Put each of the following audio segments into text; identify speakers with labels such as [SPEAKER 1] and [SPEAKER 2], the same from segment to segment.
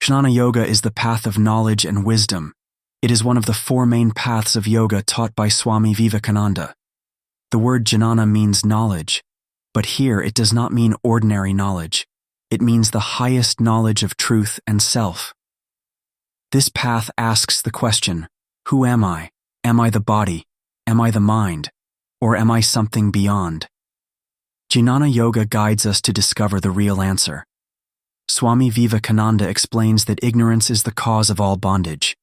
[SPEAKER 1] Jnana Yoga is the path of knowledge and wisdom. It is one of the four main paths of yoga taught by Swami Vivekananda. The word jnana means knowledge, but here it does not mean ordinary knowledge. It means the highest knowledge of truth and self. This path asks the question, who am I? Am I the body? Am I the mind? Or am I something beyond? Jnana Yoga guides us to discover the real answer. Swami Vivekananda explains that ignorance is the cause of all bondage.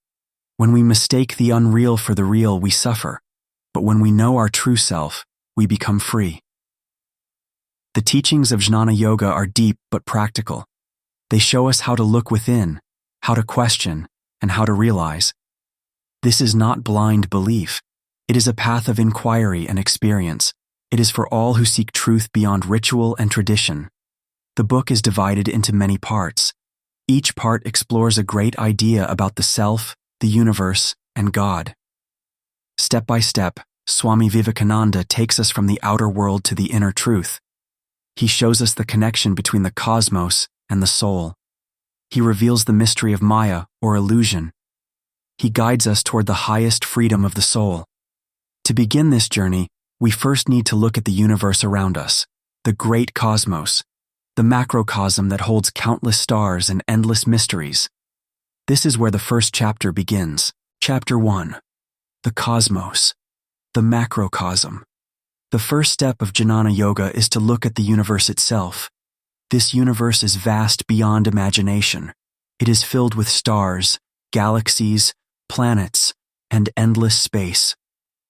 [SPEAKER 1] When we mistake the unreal for the real, we suffer, but when we know our true self, we become free. The teachings of Jnana Yoga are deep but practical. They show us how to look within, how to question, and how to realize. This is not blind belief. It is a path of inquiry and experience. It is for all who seek truth beyond ritual and tradition. The book is divided into many parts. Each part explores a great idea about the self, the universe, and God. Step by step, Swami Vivekananda takes us from the outer world to the inner truth. He shows us the connection between the cosmos and the soul. He reveals the mystery of Maya, or illusion. He guides us toward the highest freedom of the soul. To begin this journey, we first need to look at the universe around us, the great cosmos, the macrocosm that holds countless stars and endless mysteries. This is where the first chapter begins. Chapter 1. The Cosmos. The Macrocosm. The first step of Jnana Yoga is to look at the universe itself. This universe is vast beyond imagination. It is filled with stars, galaxies, planets, and endless space.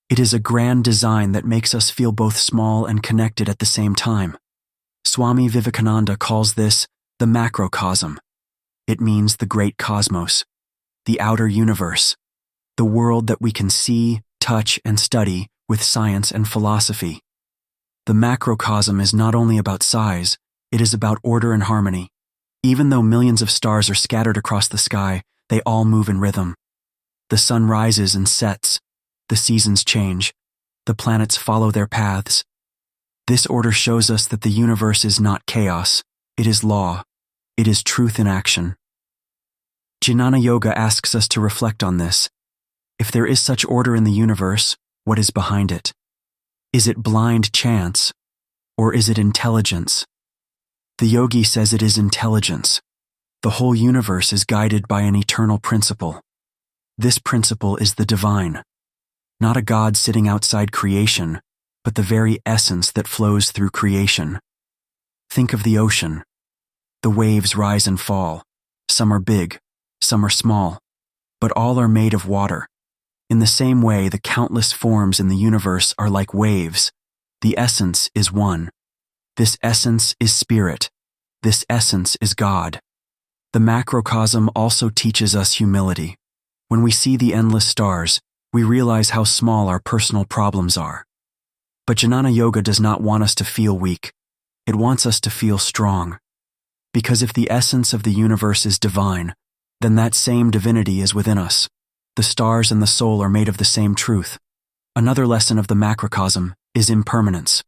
[SPEAKER 1] It is a grand design that makes us feel both small and connected at the same time. Swami Vivekananda calls this the macrocosm. It means the great cosmos, the outer universe, the world that we can see, touch, and study with science and philosophy. The macrocosm is not only about size, it is about order and harmony. Even though millions of stars are scattered across the sky, they all move in rhythm. The sun rises and sets, the seasons change, the planets follow their paths. This order shows us that the universe is not chaos, it is law. It is truth in action. Jnana Yoga asks us to reflect on this. If there is such order in the universe, what is behind it? Is it blind chance, or is it intelligence? The yogi says it is intelligence. The whole universe is guided by an eternal principle. This principle is the divine, not a God sitting outside creation, but the very essence that flows through creation. Think of the ocean. The waves rise and fall. Some are big, some are small, but all are made of water. In the same way, the countless forms in the universe are like waves. The essence is one. This essence is spirit. This essence is God. The macrocosm also teaches us humility. When we see the endless stars, we realize how small our personal problems are. But Jnana Yoga does not want us to feel weak. It wants us to feel strong. Because if the essence of the universe is divine, then that same divinity is within us. The stars and the soul are made of the same truth. Another lesson of the macrocosm is impermanence.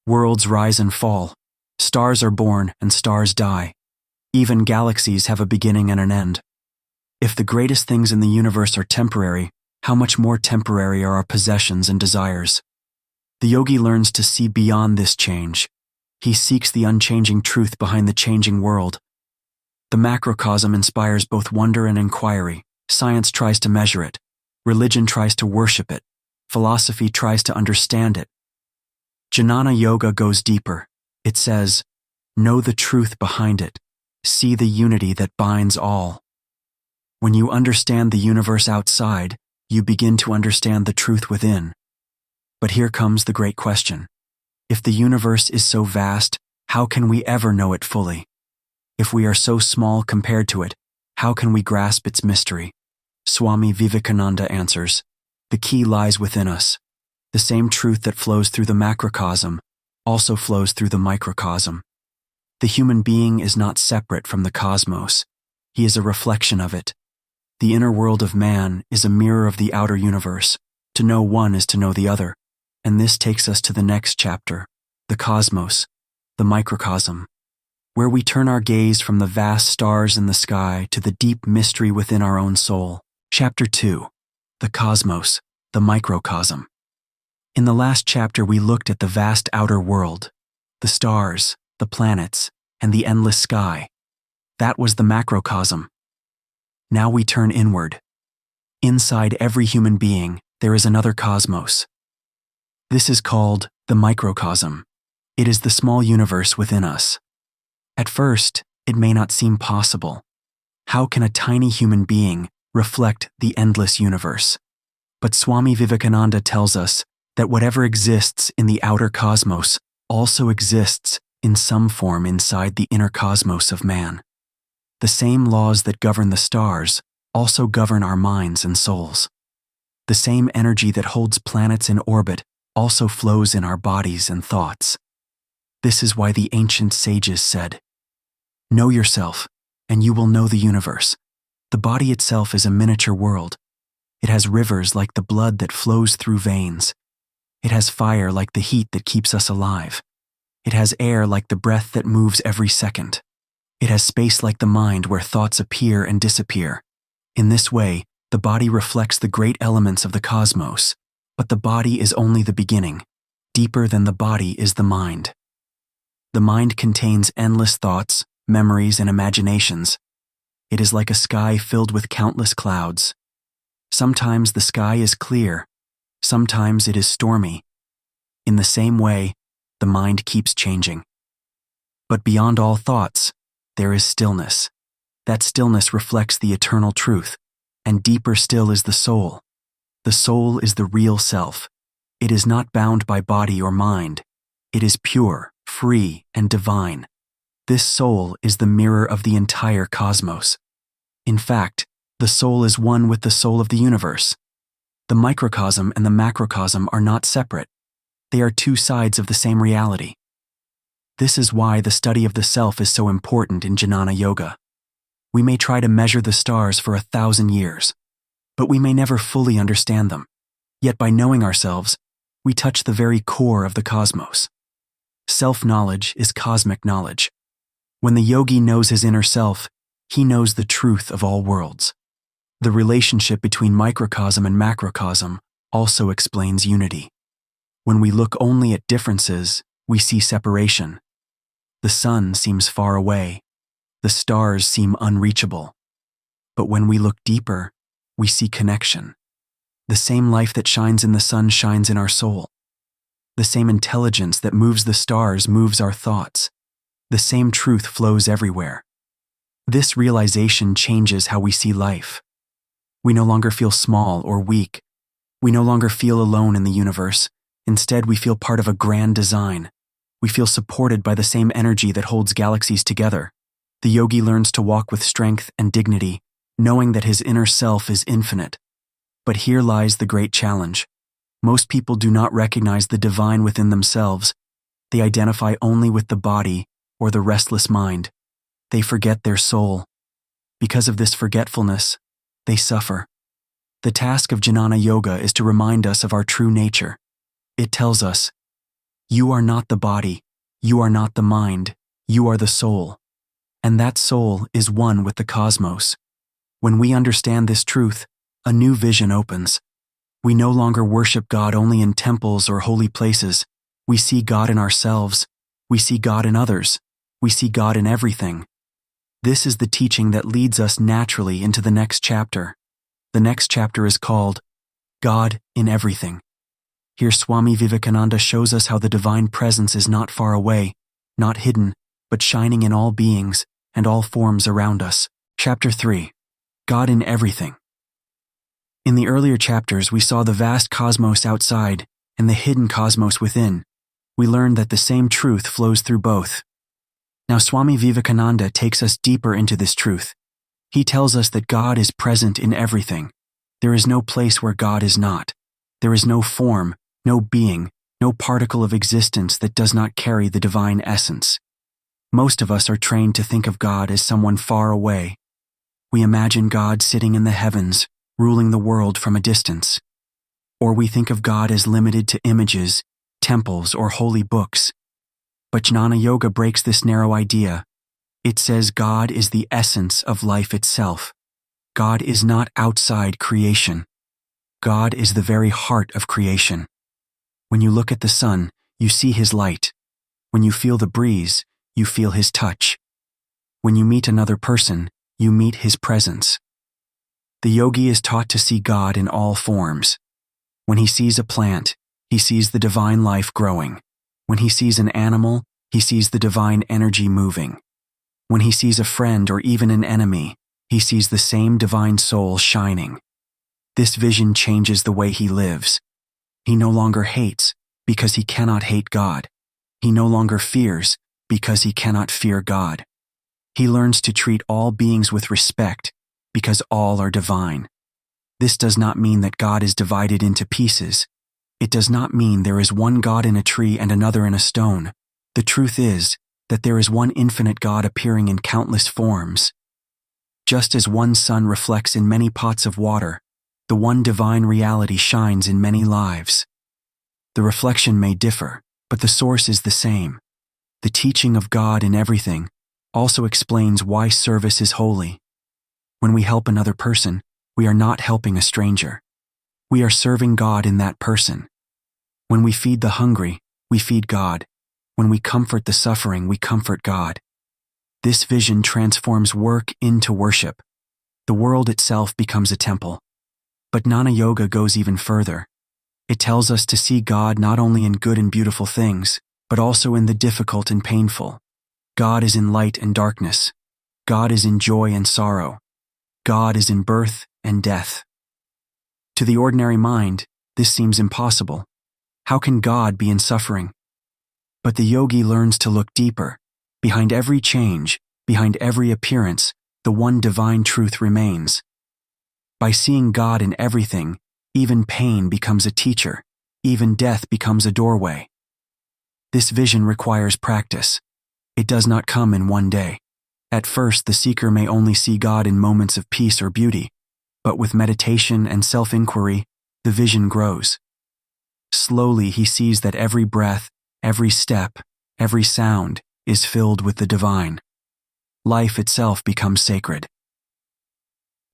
[SPEAKER 1] Worlds rise and fall. Stars are born and stars die. Even galaxies have a beginning and an end. If the greatest things in the universe are temporary, how much more temporary are our possessions and desires? The yogi learns to see beyond this change. He seeks the unchanging truth behind the changing world. The macrocosm inspires both wonder and inquiry. Science tries to measure it. Religion tries to worship it. Philosophy tries to understand it. Jnana Yoga goes deeper. It says, know the truth behind it. See the unity that binds all. When you understand the universe outside, you begin to understand the truth within. But here comes the great question. If the universe is so vast, how can we ever know it fully? If we are so small compared to it, how can we grasp its mystery? Swami Vivekananda answers, the key lies within us. The same truth that flows through the macrocosm also flows through the microcosm. The human being is not separate from the cosmos. He is a reflection of it. The inner world of man is a mirror of the outer universe. To know one is to know the other. And this takes us to the next chapter, the cosmos, the microcosm. where we turn our gaze from the vast stars in the sky to the deep mystery within our own soul. Chapter 2. The Cosmos, the Microcosm. In the last chapter, we looked at the vast outer world, the stars, the planets, and the endless sky. That was the macrocosm. Now we turn inward. Inside every human being, there is another cosmos. This is called the microcosm. It is the small universe within us. At first, it may not seem possible. How can a tiny human being reflect the endless universe? But Swami Vivekananda tells us that whatever exists in the outer cosmos also exists in some form inside the inner cosmos of man. The same laws that govern the stars also govern our minds and souls. The same energy that holds planets in orbit also flows in our bodies and thoughts. This is why the ancient sages said, "Know yourself, and you will know the universe." The body itself is a miniature world. It has rivers like the blood that flows through veins. It has fire like the heat that keeps us alive. It has air like the breath that moves every second. It has space like the mind where thoughts appear and disappear. In this way, the body reflects the great elements of the cosmos, but the body is only the beginning. Deeper than the body is the mind. The mind contains endless thoughts, memories, and imaginations. It is like a sky filled with countless clouds. Sometimes the sky is clear, sometimes it is stormy. In the same way, the mind keeps changing. But beyond all thoughts, there is stillness. That stillness reflects the eternal truth, and deeper still is the soul. The soul is the real self. It is not bound by body or mind. It is pure, free, and divine. This soul is the mirror of the entire cosmos. In fact, the soul is one with the soul of the universe. The microcosm and the macrocosm are not separate. They are two sides of the same reality. This is why the study of the self is so important in Jnana Yoga. We may try to measure the stars for 1,000 years, but we may never fully understand them. Yet by knowing ourselves, we touch the very core of the cosmos. Self-knowledge is cosmic knowledge. When the yogi knows his inner self, he knows the truth of all worlds. The relationship between microcosm and macrocosm also explains unity. When we look only at differences, we see separation. The sun seems far away. The stars seem unreachable. But when we look deeper, we see connection. The same life that shines in the sun shines in our soul. The same intelligence that moves the stars moves our thoughts. The same truth flows everywhere. This realization changes how we see life. We no longer feel small or weak. We no longer feel alone in the universe. Instead, we feel part of a grand design. We feel supported by the same energy that holds galaxies together. The yogi learns to walk with strength and dignity, knowing that his inner self is infinite. But here lies the great challenge. Most people do not recognize the divine within themselves. They identify only with the body or the restless mind. They forget their soul. Because of this forgetfulness, they suffer. The task of Jnana Yoga is to remind us of our true nature. It tells us, you are not the body, you are not the mind, you are the soul. And that soul is one with the cosmos. When we understand this truth, a new vision opens. We no longer worship God only in temples or holy places. We see God in ourselves. We see God in others. We see God in everything. This is the teaching that leads us naturally into the next chapter. The next chapter is called God in Everything. Here Swami Vivekananda shows us how the divine presence is not far away, not hidden, but shining in all beings and all forms around us. Chapter 3. God in Everything. In the earlier chapters, we saw the vast cosmos outside and the hidden cosmos within. We learned that the same truth flows through both. Now Swami Vivekananda takes us deeper into this truth. He tells us that God is present in everything. There is no place where God is not. There is no form, no being, no particle of existence that does not carry the divine essence. Most of us are trained to think of God as someone far away. We imagine God sitting in the heavens, ruling the world from a distance. Or we think of God as limited to images, temples, or holy books. But Jnana Yoga breaks this narrow idea It says God is the essence of life itself. God is not outside creation. God is the very heart of creation. When you look at the sun, you see his light. When you feel the breeze, you feel his touch. When you meet another person, you meet his presence. The yogi is taught to see God in all forms. When he sees a plant, he sees the divine life growing. When he sees an animal, he sees the divine energy moving. When he sees a friend or even an enemy, he sees the same divine soul shining. This vision changes the way he lives. He no longer hates because he cannot hate God. He no longer fears because he cannot fear God. He learns to treat all beings with respect because all are divine. This does not mean that God is divided into pieces. It does not mean there is one God in a tree and another in a stone. The truth is that there is one infinite God appearing in countless forms. Just as one sun reflects in many pots of water, the one divine reality shines in many lives. The reflection may differ, but the source is the same. The teaching of God in everything also explains why service is holy. When we help another person, we are not helping a stranger. We are serving God in that person. When we feed the hungry, we feed God. When we comfort the suffering, we comfort God. This vision transforms work into worship. The world itself becomes a temple. But Jnana Yoga goes even further. It tells us to see God not only in good and beautiful things, but also in the difficult and painful. God is in light and darkness. God is in joy and sorrow. God is in birth and death. To the ordinary mind, this seems impossible. How can God be in suffering? But the yogi learns to look deeper. Behind every change, behind every appearance, the one divine truth remains. By seeing God in everything, even pain becomes a teacher, even death becomes a doorway. This vision requires practice. It does not come in one day. At first, the seeker may only see God in moments of peace or beauty, but with meditation and self-inquiry, the vision grows. Slowly, he sees that every breath, every step, every sound is filled with the divine. Life itself becomes sacred.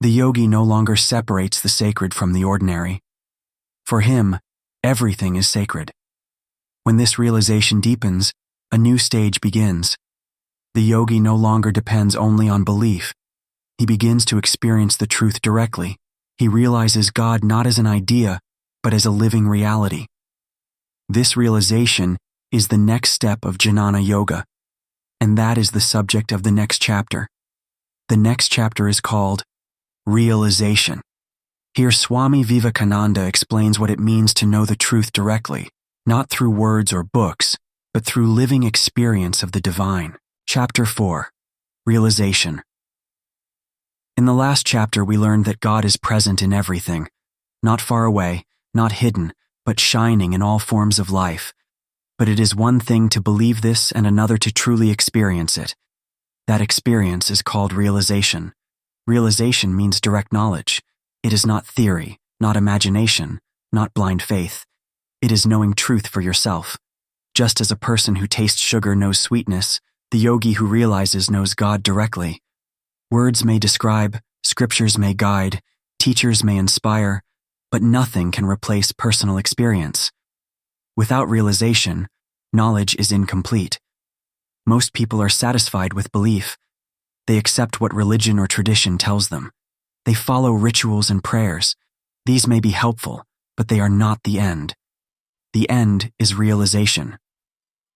[SPEAKER 1] The yogi no longer separates the sacred from the ordinary. For him, everything is sacred. When this realization deepens, a new stage begins. The yogi no longer depends only on belief. He begins to experience the truth directly. He realizes God not as an idea, but as a living reality. This realization is the next step of Jnana Yoga, and that is the subject of the next chapter. The next chapter is called Realization. Here Swami Vivekananda explains what it means to know the truth directly, not through words or books, but through living experience of the divine. Chapter 4. Realization. In the last chapter we learned that God is present in everything, not far away, not hidden, but shining in all forms of life. But it is one thing to believe this and another to truly experience it. That experience is called realization. Realization means direct knowledge. It is not theory, not imagination, not blind faith. It is knowing truth for yourself. Just as a person who tastes sugar knows sweetness, the yogi who realizes knows God directly. Words may describe, scriptures may guide, teachers may inspire, but nothing can replace personal experience. Without realization, knowledge is incomplete. Most people are satisfied with belief. They accept what religion or tradition tells them. They follow rituals and prayers. These may be helpful, but they are not the end. The end is realization.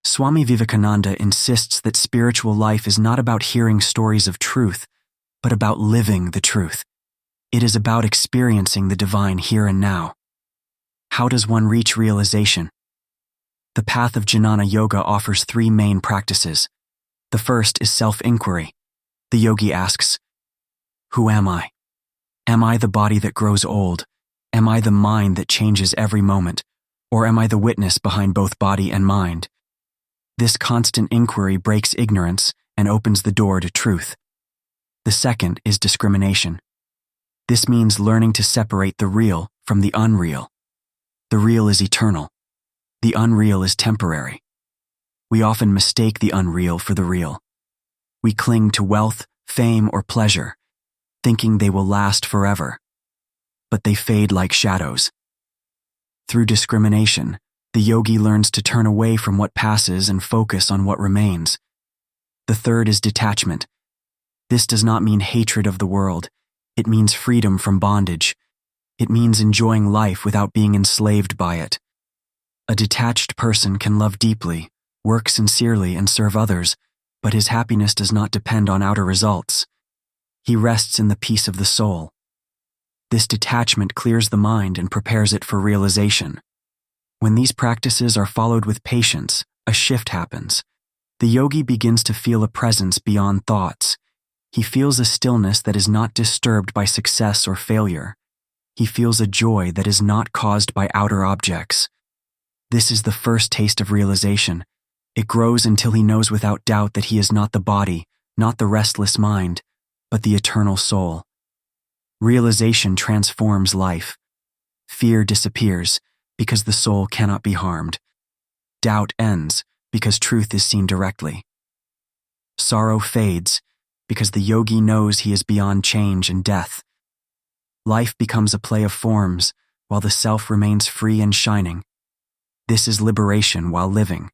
[SPEAKER 1] Swami Vivekananda insists that spiritual life is not about hearing stories of truth, but about living the truth. It is about experiencing the divine here and now. How does one reach realization? The path of Jnana Yoga offers 3 main practices. The first is self-inquiry. The yogi asks, who am I? Am I the body that grows old? Am I the mind that changes every moment? Or am I the witness behind both body and mind? This constant inquiry breaks ignorance and opens the door to truth. The second is discrimination. This means learning to separate the real from the unreal. The real is eternal. The unreal is temporary. We often mistake the unreal for the real. We cling to wealth, fame, or pleasure, thinking they will last forever. But they fade like shadows. Through discrimination, the yogi learns to turn away from what passes and focus on what remains. The third is detachment. This does not mean hatred of the world. It means freedom from bondage. It means enjoying life without being enslaved by it. A detached person can love deeply, work sincerely, and serve others, but his happiness does not depend on outer results. He rests in the peace of the soul. This detachment clears the mind and prepares it for realization. When these practices are followed with patience, a shift happens. The yogi begins to feel a presence beyond thoughts. He feels a stillness that is not disturbed by success or failure. He feels a joy that is not caused by outer objects. This is the first taste of realization. It grows until he knows without doubt that he is not the body, not the restless mind, but the eternal soul. Realization transforms life. Fear disappears because the soul cannot be harmed. Doubt ends because truth is seen directly. Sorrow fades because the yogi knows he is beyond change and death. Life becomes a play of forms while the self remains free and shining. This is liberation while living.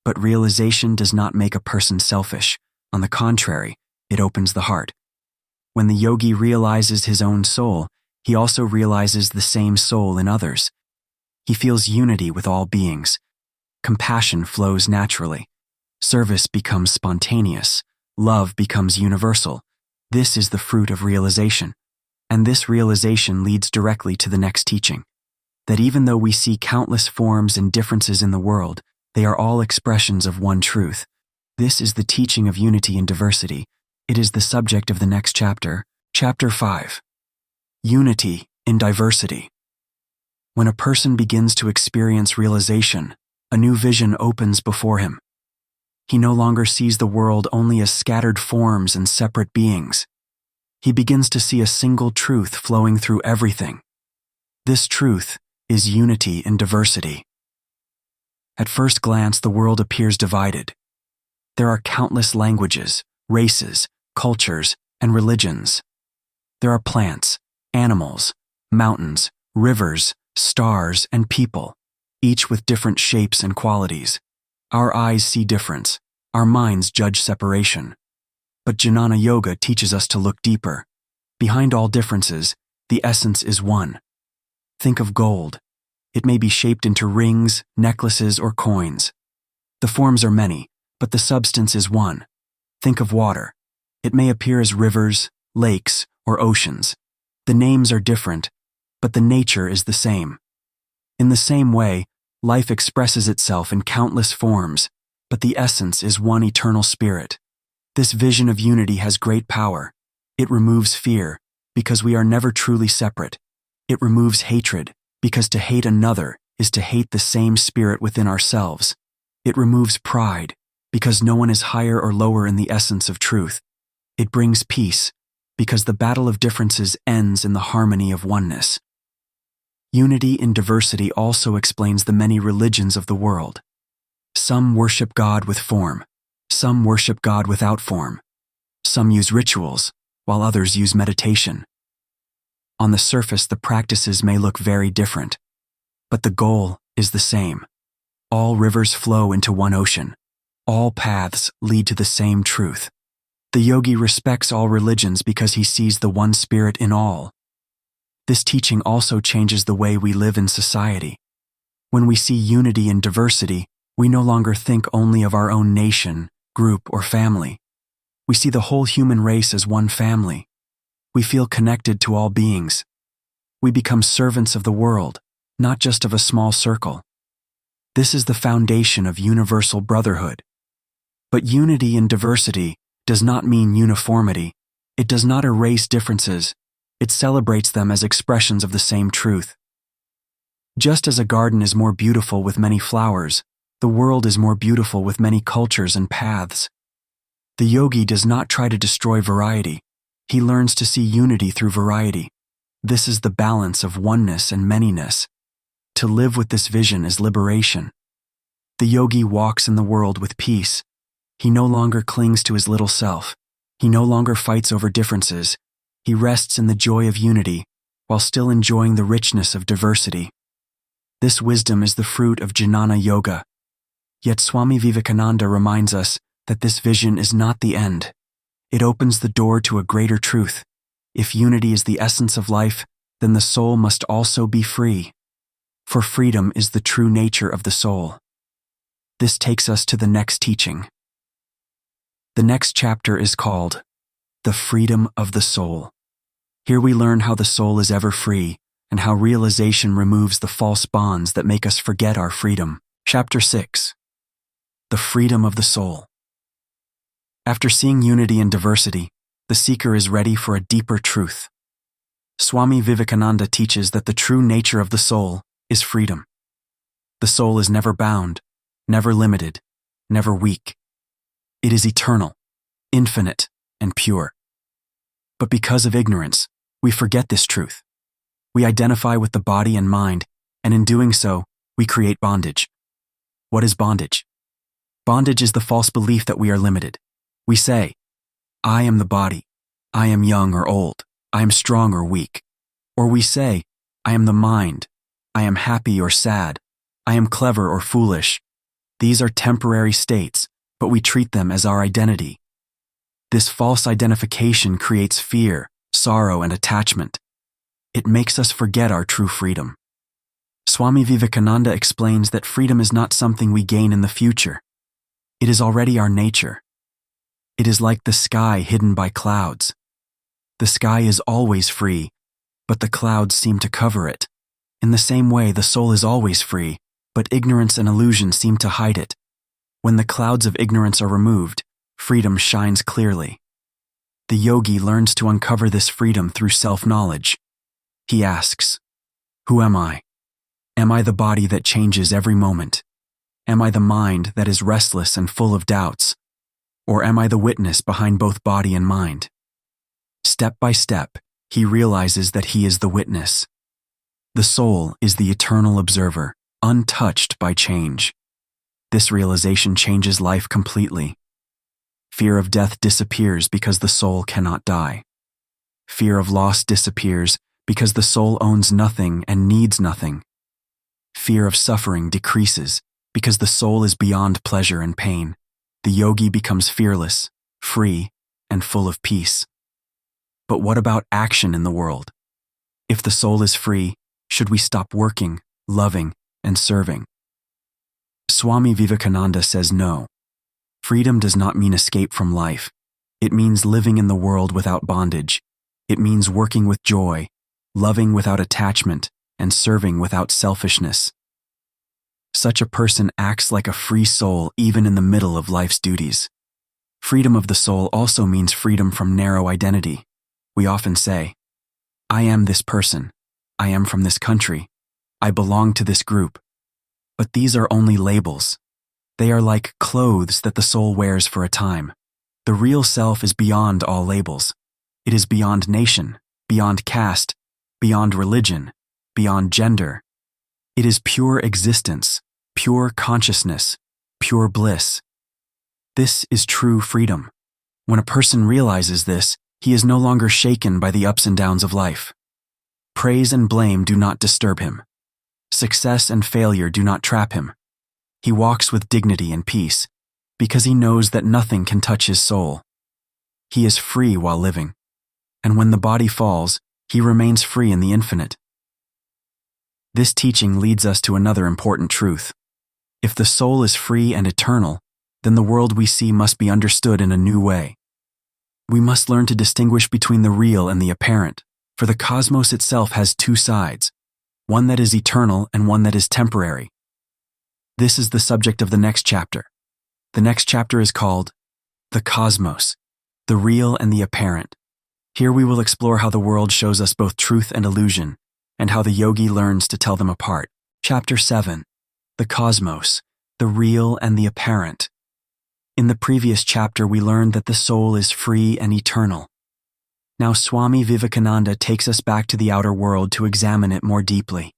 [SPEAKER 1] But realization does not make a person selfish. On the contrary, it opens the heart. When the yogi realizes his own soul, he also realizes the same soul in others. He feels unity with all beings. Compassion flows naturally. Service becomes spontaneous. Love becomes universal. This is the fruit of realization. And this realization leads directly to the next teaching. That even though we see countless forms and differences in the world, they are all expressions of one truth. This is the teaching of unity and diversity. It is the subject of the next chapter, Chapter 5. Unity in diversity. When a person begins to experience realization, a new vision opens before him. He no longer sees the world only as scattered forms and separate beings. He begins to see a single truth flowing through everything. This truth is unity in diversity. At first glance, the world appears divided. There are countless languages, races, cultures, and religions. There are plants, animals, mountains, rivers, stars, and people, each with different shapes and qualities. Our eyes see difference. Our minds judge separation. But Jnana Yoga teaches us to look deeper. Behind all differences, the essence is one. Think of gold. It may be shaped into rings, necklaces, or coins. The forms are many, but the substance is one. Think of water. It may appear as rivers, lakes, or oceans. The names are different, but the nature is the same. In the same way, life expresses itself in countless forms, but the essence is one eternal spirit. This vision of unity has great power. It removes fear, because we are never truly separate. It removes hatred, because to hate another is to hate the same spirit within ourselves. It removes pride, because no one is higher or lower in the essence of truth. It brings peace, because the battle of differences ends in the harmony of oneness. Unity in diversity also explains the many religions of the world. Some worship God with form. Some worship God without form. Some use rituals, while others use meditation. On the surface, the practices may look very different, but the goal is the same. All rivers flow into one ocean. All paths lead to the same truth. The yogi respects all religions because he sees the one spirit in all. This teaching also changes the way we live in society. When we see unity in diversity, we no longer think only of our own nation, group, or family. We see the whole human race as one family. We feel connected to all beings. We become servants of the world, not just of a small circle. This is the foundation of universal brotherhood. But unity in diversity does not mean uniformity. It does not erase differences. It celebrates them as expressions of the same truth. Just as a garden is more beautiful with many flowers, the world is more beautiful with many cultures and paths. The yogi does not try to destroy variety. He learns to see unity through variety. This is the balance of oneness and manyness. To live with this vision is liberation. The yogi walks in the world with peace. He no longer clings to his little self. He no longer fights over differences. He rests in the joy of unity while still enjoying the richness of diversity. This wisdom is the fruit of Jnana Yoga. Yet Swami Vivekananda reminds us that this vision is not the end. It opens the door to a greater truth. If unity is the essence of life, then the soul must also be free. For freedom is the true nature of the soul. This takes us to the next teaching. The next chapter is called The Freedom of the Soul. Here we learn how the soul is ever free and how realization removes the false bonds that make us forget our freedom. Chapter 6. The Freedom of the Soul. After seeing unity and diversity, the seeker is ready for a deeper truth. Swami Vivekananda teaches that the true nature of the soul is freedom. The soul is never bound, never limited, never weak. It is eternal, infinite, and pure. But because of ignorance, we forget this truth. We identify with the body and mind, and in doing so, we create bondage. What is bondage? Bondage is the false belief that we are limited. We say, I am the body. I am young or old. I am strong or weak. Or we say, I am the mind. I am happy or sad. I am clever or foolish. These are temporary states, but we treat them as our identity. This false identification creates fear, sorrow, and attachment. It makes us forget our true freedom. Swami Vivekananda explains that freedom is not something we gain in the future. It is already our nature. It is like the sky hidden by clouds. The sky is always free, but the clouds seem to cover it. In the same way, the soul is always free, but ignorance and illusion seem to hide it. When the clouds of ignorance are removed, freedom shines clearly. The yogi learns to uncover this freedom through self-knowledge. He asks, who am I? Am I the body that changes every moment? Am I the mind that is restless and full of doubts? Or am I the witness behind both body and mind? Step by step, he realizes that he is the witness. The soul is the eternal observer, untouched by change. This realization changes life completely. Fear of death disappears because the soul cannot die. Fear of loss disappears because the soul owns nothing and needs nothing. Fear of suffering decreases because the soul is beyond pleasure and pain. The yogi becomes fearless, free, and full of peace. But what about action in the world? If the soul is free, should we stop working, loving, and serving? Swami Vivekananda says no. Freedom does not mean escape from life. It means living in the world without bondage. It means working with joy, loving without attachment, and serving without selfishness. Such a person acts like a free soul even in the middle of life's duties. Freedom of the soul also means freedom from narrow identity. We often say, I am this person. I am from this country. I belong to this group. But these are only labels. They are like clothes that the soul wears for a time. The real self is beyond all labels. It is beyond nation, beyond caste, beyond religion, beyond gender. It is pure existence, pure consciousness, pure bliss. This is true freedom. When a person realizes this, he is no longer shaken by the ups and downs of life. Praise and blame do not disturb him. Success and failure do not trap him. He walks with dignity and peace because he knows that nothing can touch his soul. He is free while living, and when the body falls, he remains free in the infinite. This teaching leads us to another important truth. If the soul is free and eternal, then the world we see must be understood in a new way. We must learn to distinguish between the real and the apparent, for the cosmos itself has two sides, one that is eternal and one that is temporary. This is the subject of the next chapter. The next chapter is called The Cosmos, the Real and the Apparent. Here we will explore how the world shows us both truth and illusion, and how the yogi learns to tell them apart. Chapter 7. The Cosmos, the Real and the Apparent. In the previous chapter, we learned that the soul is free and eternal. Now Swami Vivekananda takes us back to the outer world to examine it more deeply.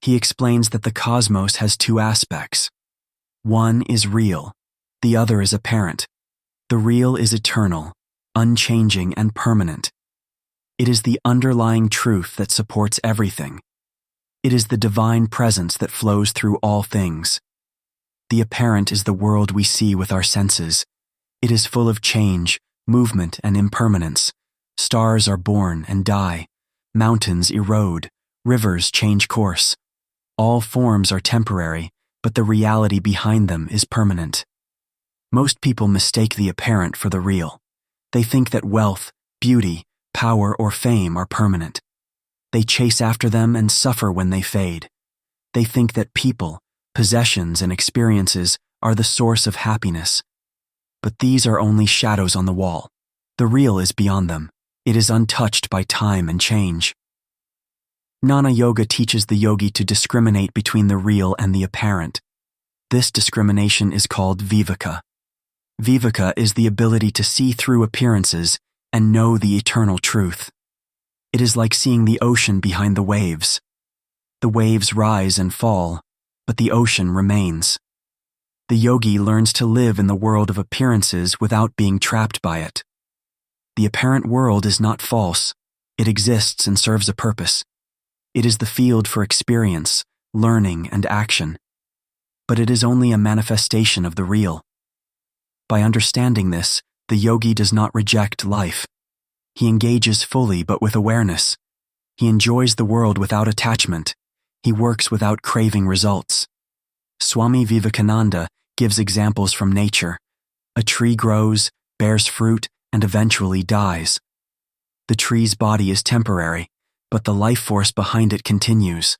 [SPEAKER 1] He explains that the cosmos has two aspects. One is real, The other is apparent. The real is eternal, unchanging, and permanent. It is the underlying truth that supports everything. It is the divine presence that flows through all things. The apparent is the world we see with our senses. It is full of change, movement, and impermanence. Stars are born and die. Mountains erode. Rivers change course. All forms are temporary, but the reality behind them is permanent. Most people mistake the apparent for the real. They think that wealth, beauty, power, or fame are permanent. They chase after them and suffer when they fade. They think that people, possessions, and experiences are the source of happiness. But these are only shadows on the wall. The real is beyond them. It is untouched by time and change. Jnana Yoga teaches the yogi to discriminate between the real and the apparent. This discrimination is called viveka. Viveka is the ability to see through appearances and know the eternal truth. It is like seeing the ocean behind the waves. The waves rise and fall, but the ocean remains. The yogi learns to live in the world of appearances without being trapped by it. The apparent world is not false. It exists and serves a purpose. It is the field for experience, learning, and action. But it is only a manifestation of the real. By understanding this, the yogi does not reject life. He engages fully but with awareness. He enjoys the world without attachment. He works without craving results. Swami Vivekananda gives examples from nature. A tree grows, bears fruit, and eventually dies. The tree's body is temporary, but the life force behind it continues.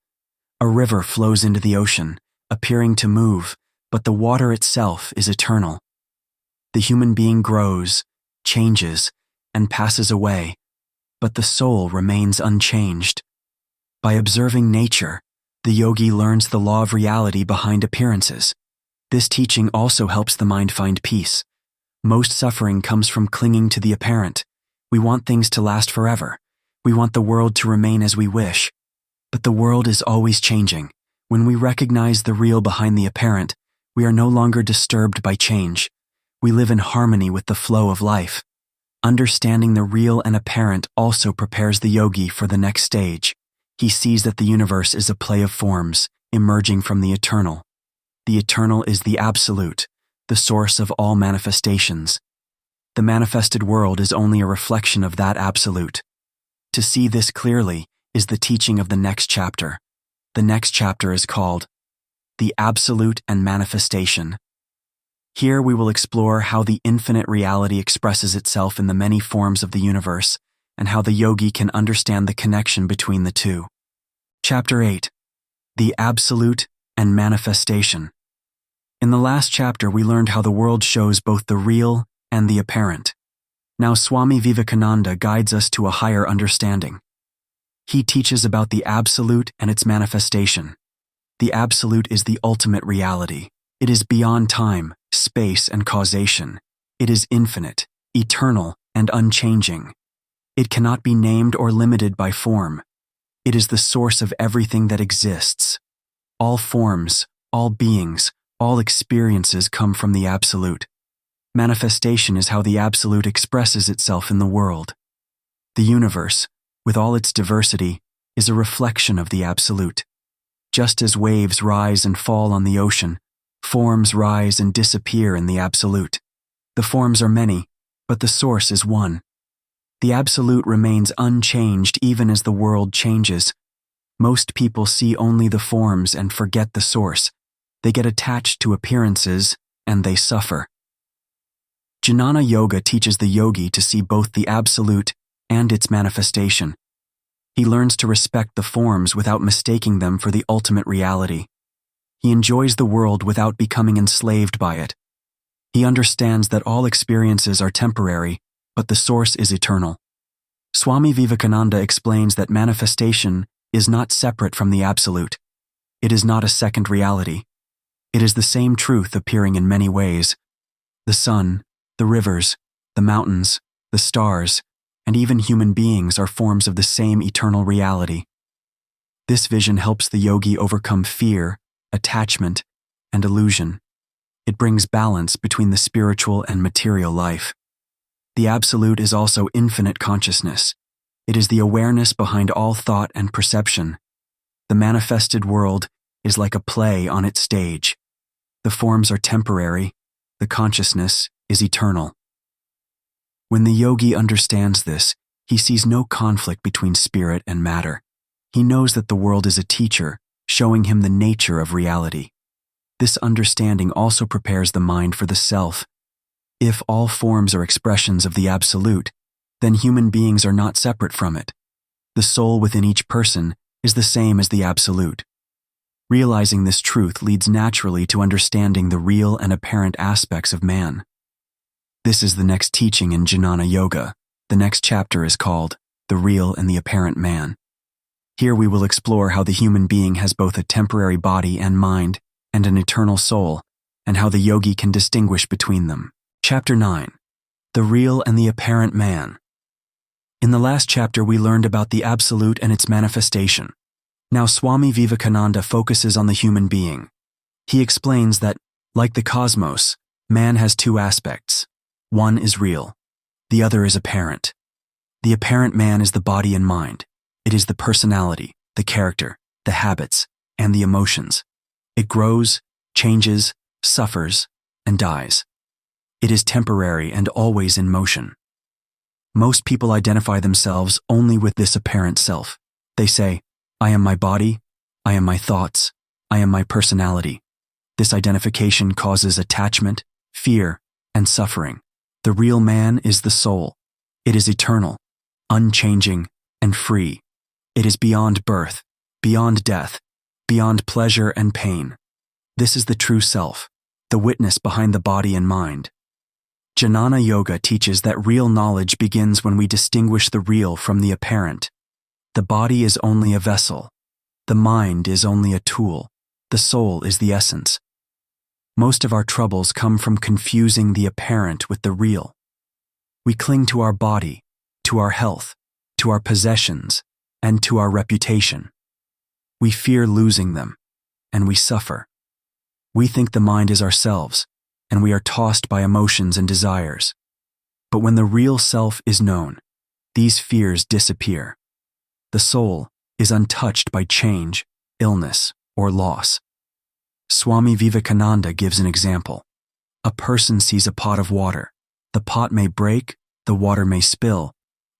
[SPEAKER 1] A river flows into the ocean, appearing to move, but the water itself is eternal. The human being grows, changes, and passes away, but the soul remains unchanged. By observing nature, the yogi learns the law of reality behind appearances. This teaching also helps the mind find peace. Most suffering comes from clinging to the apparent. We want things to last forever. We want the world to remain as we wish. But the world is always changing. When we recognize the real behind the apparent, we are no longer disturbed by change. We live in harmony with the flow of life. Understanding the real and apparent also prepares the yogi for the next stage. He sees that the universe is a play of forms, emerging from the eternal. The eternal is the absolute, the source of all manifestations. The manifested world is only a reflection of that absolute. To see this clearly is the teaching of the next chapter. The next chapter is called The Absolute and Manifestation. Here we will explore how the infinite reality expresses itself in the many forms of the universe and how the yogi can understand the connection between the two. Chapter 8. The Absolute and Manifestation. In the last chapter, we learned how the world shows both the real and the apparent. Now Swami Vivekananda guides us to a higher understanding. He teaches about the Absolute and its manifestation. The Absolute is the ultimate reality. It is beyond time, space, and causation. It is infinite, eternal, and unchanging. It cannot be named or limited by form. It is the source of everything that exists. All forms, all beings, all experiences come from the Absolute. Manifestation is how the Absolute expresses itself in the world. The universe, with all its diversity, is a reflection of the Absolute. Just as waves rise and fall on the ocean, forms rise and disappear in the Absolute. The forms are many, but the source is one. The Absolute remains unchanged even as the world changes. Most people see only the forms and forget the source. They get attached to appearances, and they suffer. Jnana Yoga teaches the yogi to see both the Absolute and its manifestation. He learns to respect the forms without mistaking them for the ultimate reality. He enjoys the world without becoming enslaved by it. He understands that all experiences are temporary, but the source is eternal. Swami Vivekananda explains that manifestation is not separate from the Absolute. It is not a second reality. It is the same truth appearing in many ways. The sun, the rivers, the mountains, the stars, and even human beings are forms of the same eternal reality. This vision helps the yogi overcome fear, attachment, and illusion. It brings balance between the spiritual and material life. The Absolute is also infinite consciousness. It is the awareness behind all thought and perception. The manifested world is like a play on its stage. The forms are temporary, the consciousness is eternal. When the yogi understands this, he sees no conflict between spirit and matter. He knows that the world is a teacher, showing him the nature of reality. This understanding also prepares the mind for the self. If all forms are expressions of the Absolute, then human beings are not separate from it. The soul within each person is the same as the Absolute. Realizing this truth leads naturally to understanding the real and apparent aspects of man. This is the next teaching in Jnana Yoga. The next chapter is called The Real and the Apparent Man. Here we will explore how the human being has both a temporary body and mind and an eternal soul, and how the yogi can distinguish between them. Chapter 9. The Real and the Apparent Man. In the last chapter we learned about the Absolute and its manifestation. Now Swami Vivekananda focuses on the human being. He explains that, like the cosmos, man has two aspects. One is real, the other is apparent. The apparent man is the body and mind. It is the personality, the character, the habits, and the emotions. It grows, changes, suffers, and dies. It is temporary and always in motion. Most people identify themselves only with this apparent self. They say, I am my body, I am my thoughts, I am my personality. This identification causes attachment, fear, and suffering. The real man is the soul. It is eternal, unchanging, and free. It is beyond birth, beyond death, beyond pleasure and pain. This is the true self, the witness behind the body and mind. Jnana Yoga teaches that real knowledge begins when we distinguish the real from the apparent. The body is only a vessel. The mind is only a tool. The soul is the essence. Most of our troubles come from confusing the apparent with the real. We cling to our body, to our health, to our possessions, and to our reputation. We fear losing them, and we suffer. We think the mind is ourselves, and we are tossed by emotions and desires. But when the real self is known, these fears disappear. The soul is untouched by change, illness, or loss. Swami Vivekananda gives an example. A person sees a pot of water. The pot may break, the water may spill,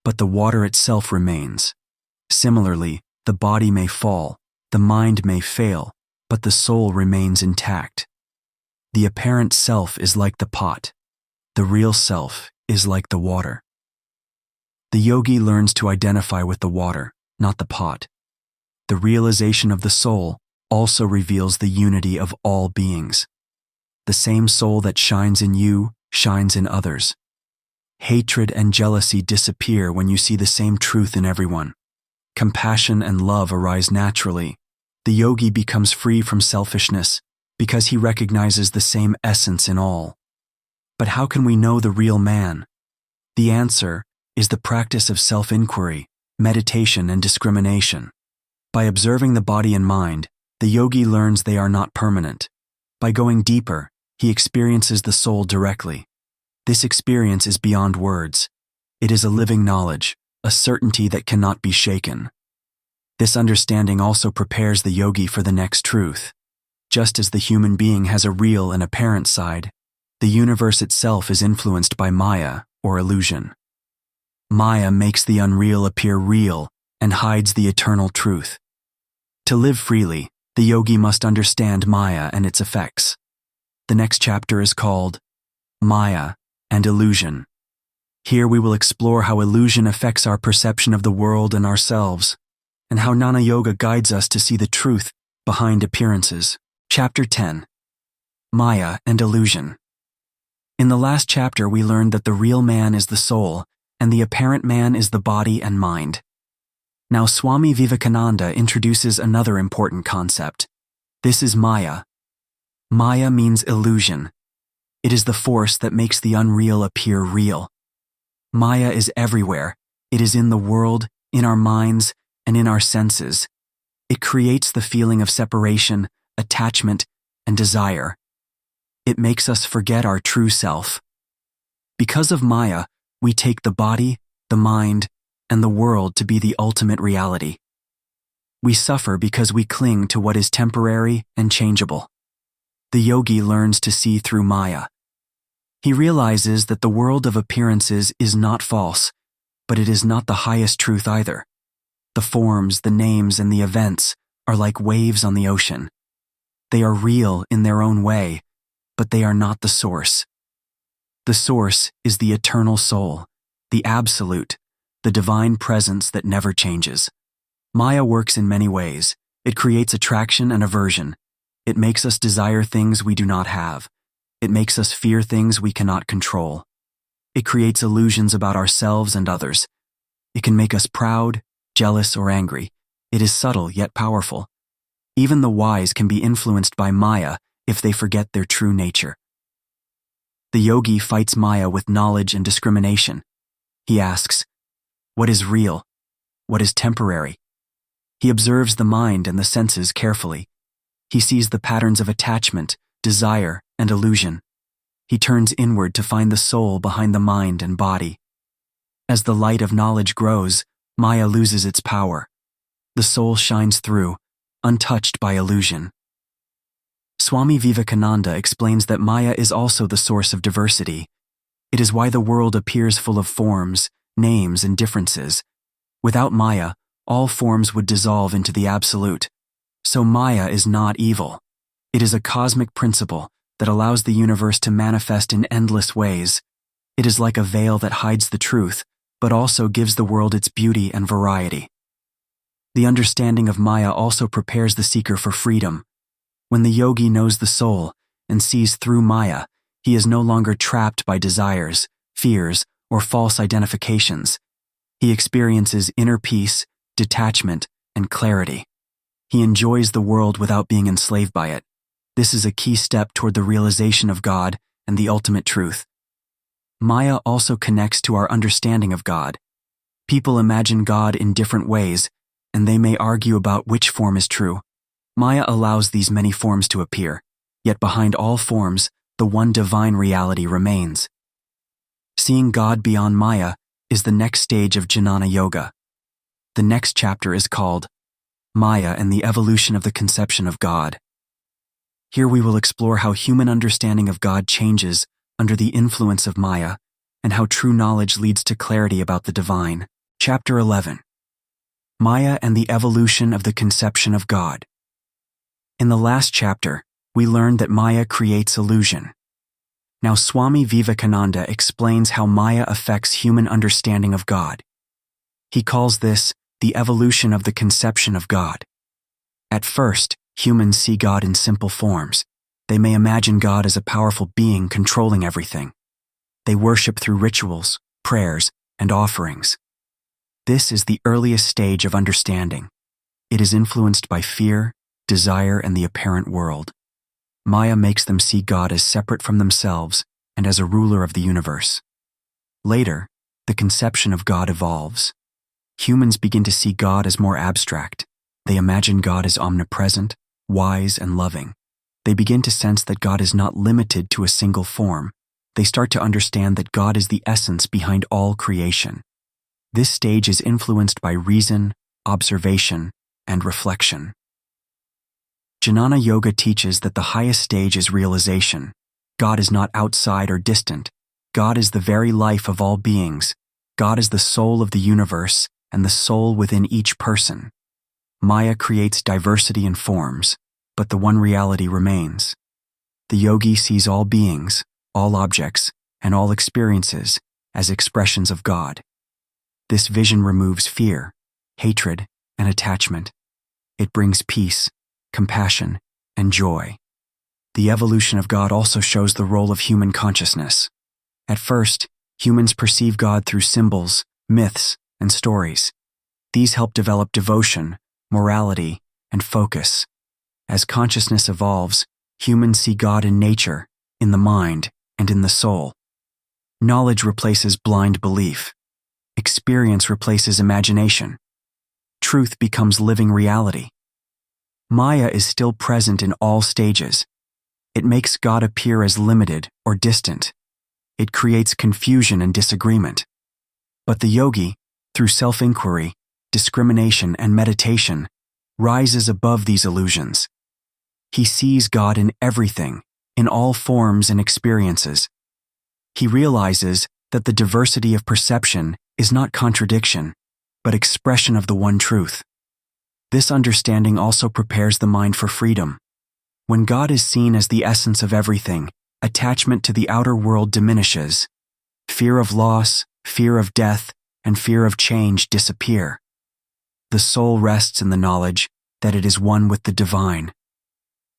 [SPEAKER 1] but the water itself remains. Similarly, the body may fall, the mind may fail, but the soul remains intact. The apparent self is like the pot. The real self is like the water. The yogi learns to identify with the water, not the pot. The realization of the soul also reveals the unity of all beings. The same soul that shines in you shines in others. Hatred and jealousy disappear when you see the same truth in everyone. Compassion and love arise naturally. The yogi becomes free from selfishness because he recognizes the same essence in all. But how can we know the real man? The answer is the practice of self-inquiry, meditation, and discrimination. By observing the body and mind, the yogi learns they are not permanent. By going deeper, he experiences the soul directly. This experience is beyond words. It is a living knowledge, a certainty that cannot be shaken. This understanding also prepares the yogi for the next truth. Just as the human being has a real and apparent side, the universe itself is influenced by Maya, or illusion. Maya makes the unreal appear real and hides the eternal truth. To live freely, the yogi must understand Maya and its effects. The next chapter is called Maya and Illusion. Here we will explore how illusion affects our perception of the world and ourselves, and how Jnana Yoga guides us to see the truth behind appearances. Chapter 10. Maya and Illusion. In the last chapter we learned that the real man is the soul, and the apparent man is the body and mind. Now Swami Vivekananda introduces another important concept. This is Maya. Maya means illusion. It is the force that makes the unreal appear real. Maya is everywhere. It is in the world, in our minds, and in our senses. It creates the feeling of separation, attachment, and desire. It makes us forget our true self. Because of Maya, we take the body, the mind, and the world to be the ultimate reality. We suffer because we cling to what is temporary and changeable. The yogi learns to see through Maya. He realizes that the world of appearances is not false, but it is not the highest truth either. The forms, the names, and the events are like waves on the ocean. They are real in their own way, but they are not the source. The source is the eternal soul, the absolute, the divine presence that never changes. Maya works in many ways. It creates attraction and aversion. It makes us desire things we do not have. It makes us fear things we cannot control. It creates illusions about ourselves and others. It can make us proud, jealous, or angry. It is subtle yet powerful. Even the wise can be influenced by Maya if they forget their true nature. The yogi fights Maya with knowledge and discrimination. He asks, what is real? What is temporary? He observes the mind and the senses carefully. He sees the patterns of attachment, desire, and illusion. He turns inward to find the soul behind the mind and body. As the light of knowledge grows, Maya loses its power. The soul shines through, untouched by illusion. Swami Vivekananda explains that Maya is also the source of diversity. It is why the world appears full of forms, names, and differences. Without Maya, all forms would dissolve into the absolute. So Maya is not evil. It is a cosmic principle that allows the universe to manifest in endless ways. It is like a veil that hides the truth, but also gives the world its beauty and variety. The understanding of Maya also prepares the seeker for freedom. When the yogi knows the soul and sees through Maya, he is no longer trapped by desires, fears, or false identifications. He experiences inner peace, detachment, and clarity. He enjoys the world without being enslaved by it. This is a key step toward the realization of God and the ultimate truth. Maya also connects to our understanding of God. People imagine God in different ways, and they may argue about which form is true. Maya allows these many forms to appear, yet behind all forms, the one divine reality remains. Seeing God beyond Maya is the next stage of Jnana Yoga. The next chapter is called Maya and the Evolution of the Conception of God. Here we will explore how human understanding of God changes under the influence of Maya and how true knowledge leads to clarity about the divine. Chapter 11. Maya and the Evolution of the Conception of God. In the last chapter, we learned that Maya creates illusion. Now Swami Vivekananda explains how Maya affects human understanding of God. He calls this the evolution of the conception of God. At first, humans see God in simple forms. They may imagine God as a powerful being controlling everything. They worship through rituals, prayers, and offerings. This is the earliest stage of understanding. It is influenced by fear, desire, and the apparent world. Maya makes them see God as separate from themselves and as a ruler of the universe. Later, the conception of God evolves. Humans begin to see God as more abstract. They imagine God as omnipresent, wise, and loving. They begin to sense that God is not limited to a single form. They start to understand that God is the essence behind all creation. This stage is influenced by reason, observation, and reflection. Jnana Yoga teaches that the highest stage is realization. God is not outside or distant. God is the very life of all beings. God is the soul of the universe and the soul within each person. Maya creates diversity in forms, but the one reality remains. The yogi sees all beings, all objects, and all experiences as expressions of God. This vision removes fear, hatred, and attachment. It brings peace, compassion, and joy. The evolution of God also shows the role of human consciousness. At first, humans perceive God through symbols, myths, and stories. These help develop devotion, morality, and focus. As consciousness evolves, humans see God in nature, in the mind, and in the soul. Knowledge replaces blind belief. Experience replaces imagination. Truth becomes living reality. Maya is still present in all stages. It makes God appear as limited or distant. It creates confusion and disagreement. But the yogi, through self-inquiry, discrimination, and meditation, rises above these illusions. He sees God in everything, in all forms and experiences. He realizes that the diversity of perception is not contradiction, but expression of the one truth. This understanding also prepares the mind for freedom. When God is seen as the essence of everything, attachment to the outer world diminishes. Fear of loss, fear of death, and fear of change disappear. The soul rests in the knowledge that it is one with the divine.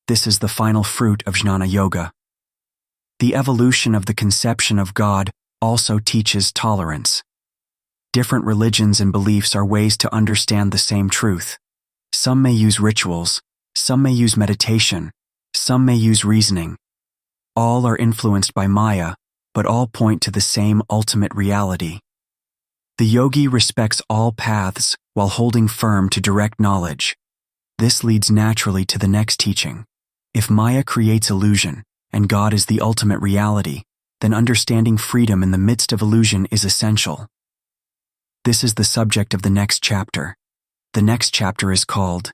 [SPEAKER 1] This is the final fruit of Jnana Yoga. The evolution of the conception of God also teaches tolerance. Different religions and beliefs are ways to understand the same truth. Some may use rituals, some may use meditation, some may use reasoning. All are influenced by Maya, but all point to the same ultimate reality. The yogi respects all paths while holding firm to direct knowledge. This leads naturally to the next teaching. If Maya creates illusion, and God is the ultimate reality, then understanding freedom in the midst of illusion is essential. This is the subject of the next chapter. The next chapter is called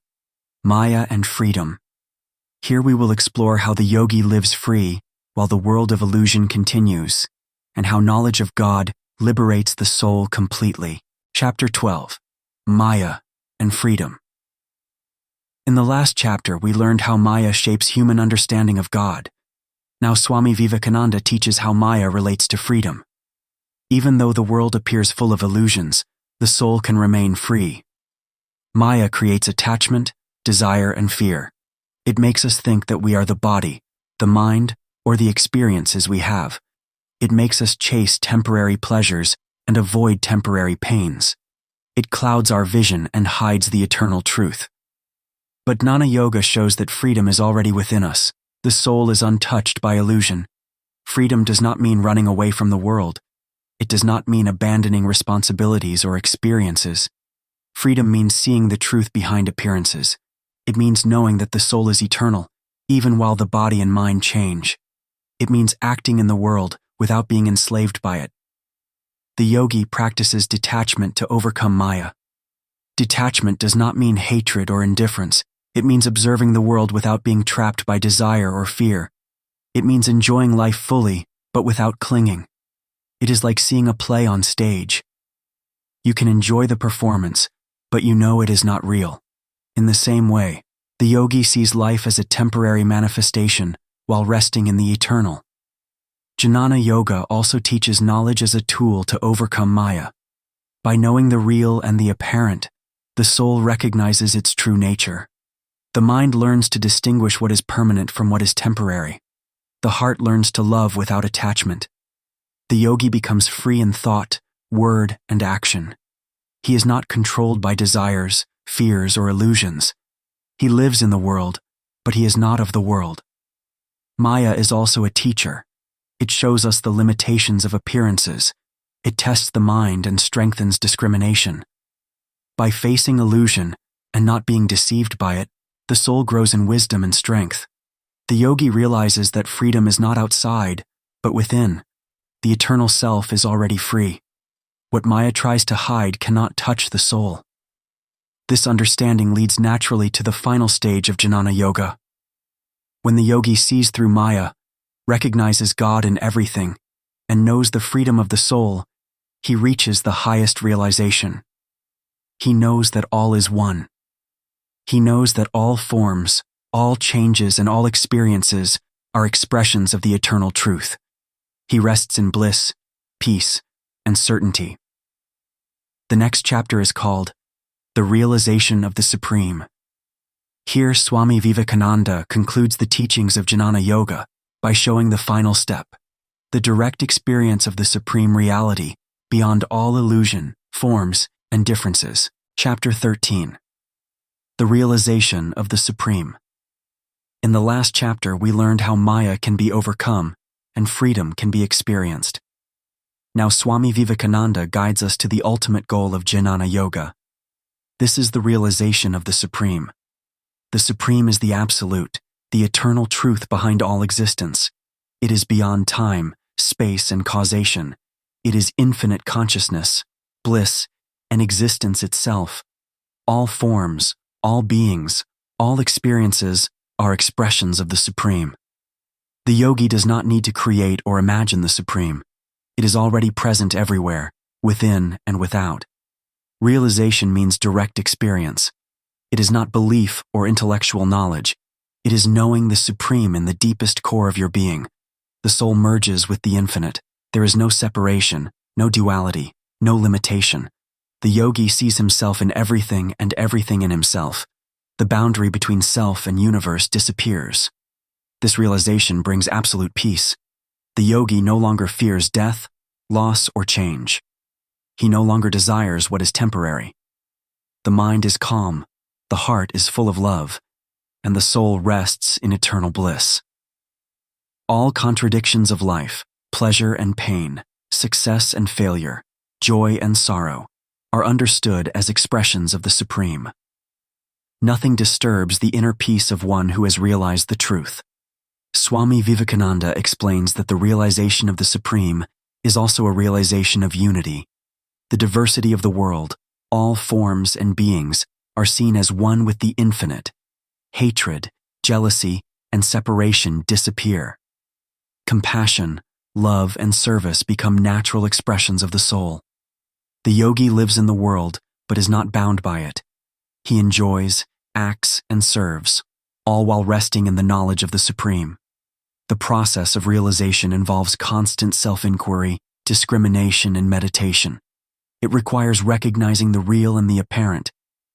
[SPEAKER 1] Maya and Freedom. Here we will explore how the yogi lives free while the world of illusion continues, and how knowledge of God liberates the soul completely. Chapter 12. Maya and Freedom. In the last chapter, we learned how Maya shapes human understanding of God. Now Swami Vivekananda teaches how Maya relates to freedom. Even though the world appears full of illusions, the soul can remain free. Maya creates attachment, desire, and fear. It makes us think that we are the body, the mind, or the experiences we have. It makes us chase temporary pleasures and avoid temporary pains. It clouds our vision and hides the eternal truth. But Jnana Yoga shows that freedom is already within us. The soul is untouched by illusion. Freedom does not mean running away from the world. It does not mean abandoning responsibilities or experiences. Freedom means seeing the truth behind appearances. It means knowing that the soul is eternal, even while the body and mind change. It means acting in the world without being enslaved by it. The yogi practices detachment to overcome Maya. Detachment does not mean hatred or indifference. It means observing the world without being trapped by desire or fear. It means enjoying life fully, but without clinging. It is like seeing a play on stage. You can enjoy the performance, but you know it is not real. In the same way, the yogi sees life as a temporary manifestation while resting in the eternal. Jnana Yoga also teaches knowledge as a tool to overcome Maya. By knowing the real and the apparent, the soul recognizes its true nature. The mind learns to distinguish what is permanent from what is temporary. The heart learns to love without attachment. The yogi becomes free in thought, word, and action. He is not controlled by desires, fears, or illusions. He lives in the world, but he is not of the world. Maya is also a teacher. It shows us the limitations of appearances. It tests the mind and strengthens discrimination. By facing illusion and not being deceived by it, the soul grows in wisdom and strength. The yogi realizes that freedom is not outside, but within. The eternal self is already free. What Maya tries to hide cannot touch the soul. This understanding leads naturally to the final stage of Jnana Yoga. When the yogi sees through Maya, recognizes God in everything, and knows the freedom of the soul, he reaches the highest realization. He knows that all is one. He knows that all forms, all changes, and all experiences are expressions of the eternal truth. He rests in bliss, peace, and certainty. The next chapter is called The Realization of the Supreme. Here, Swami Vivekananda concludes the teachings of Jnana Yoga by showing the final step, the direct experience of the supreme reality beyond all illusion, forms, and differences. Chapter 13. The Realization of the Supreme. In the last chapter, we learned how Maya can be overcome and freedom can be experienced. Now Swami Vivekananda guides us to the ultimate goal of Jnana Yoga. This is the realization of the Supreme. The Supreme is the Absolute, the eternal truth behind all existence. It is beyond time, space, and causation. It is infinite consciousness, bliss, and existence itself. All forms, all beings, all experiences are expressions of the Supreme. The yogi does not need to create or imagine the Supreme. It is already present everywhere, within and without. Realization means direct experience. It is not belief or intellectual knowledge. It is knowing the Supreme in the deepest core of your being. The soul merges with the infinite. There is no separation, no duality, no limitation. The yogi sees himself in everything and everything in himself. The boundary between self and universe disappears. This realization brings absolute peace. The yogi no longer fears death, loss, or change. He no longer desires what is temporary. The mind is calm, the heart is full of love, and the soul rests in eternal bliss. All contradictions of life, pleasure and pain, success and failure, joy and sorrow, are understood as expressions of the Supreme. Nothing disturbs the inner peace of one who has realized the truth. Swami Vivekananda explains that the realization of the Supreme is also a realization of unity. The diversity of the world, all forms and beings, are seen as one with the infinite. Hatred, jealousy, and separation disappear. Compassion, love, and service become natural expressions of the soul. The yogi lives in the world, but is not bound by it. He enjoys, acts, and serves, all while resting in the knowledge of the Supreme. The process of realization involves constant self-inquiry, discrimination, and meditation. It requires recognizing the real and the apparent.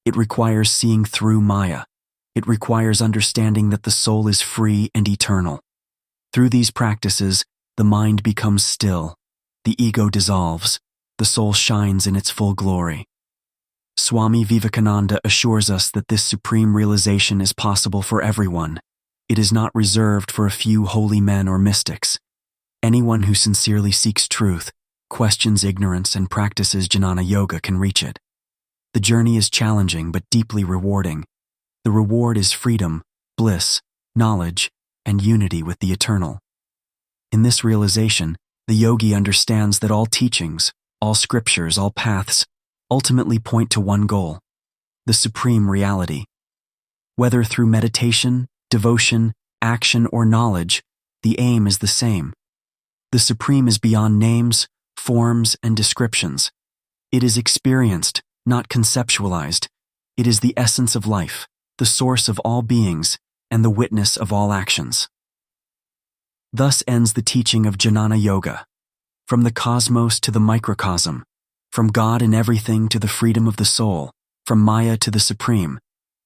[SPEAKER 1] It requires seeing through Maya. It requires understanding that the soul is free and eternal. Through these practices, the mind becomes still, the ego dissolves, the soul shines in its full glory. Swami Vivekananda assures us that this supreme realization is possible for everyone. It is not reserved for a few holy men or mystics. Anyone who sincerely seeks truth, questions ignorance, and practices Jnana Yoga can reach it. The journey is challenging but deeply rewarding. The reward is freedom, bliss, knowledge, and unity with the eternal. In this realization, the yogi understands that all teachings, all scriptures, all paths, ultimately point to one goal: the supreme reality. Whether through meditation, devotion, action, or knowledge, the aim is the same. The Supreme is beyond names, forms, and descriptions. It is experienced, not conceptualized. It is the essence of life, the source of all beings, and the witness of all actions. Thus ends the teaching of Jnana Yoga. From the cosmos to the microcosm, from God in everything to the freedom of the soul, from Maya to the Supreme,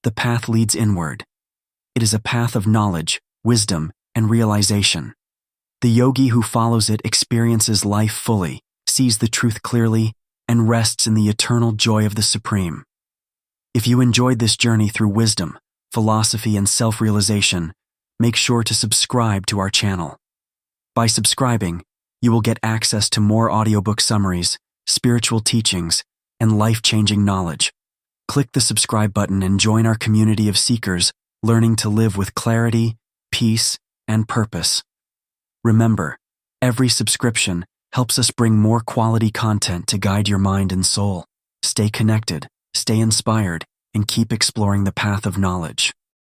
[SPEAKER 1] the path leads inward. It is a path of knowledge, wisdom, and realization. The yogi who follows it experiences life fully, sees the truth clearly, and rests in the eternal joy of the Supreme. If you enjoyed this journey through wisdom, philosophy, and self-realization, make sure to subscribe to our channel. By subscribing, you will get access to more audiobook summaries, spiritual teachings, and life-changing knowledge. Click the subscribe button and join our community of seekers learning to live with clarity, peace, and purpose. Remember, every subscription helps us bring more quality content to guide your mind and soul. Stay connected, stay inspired, and keep exploring the path of knowledge.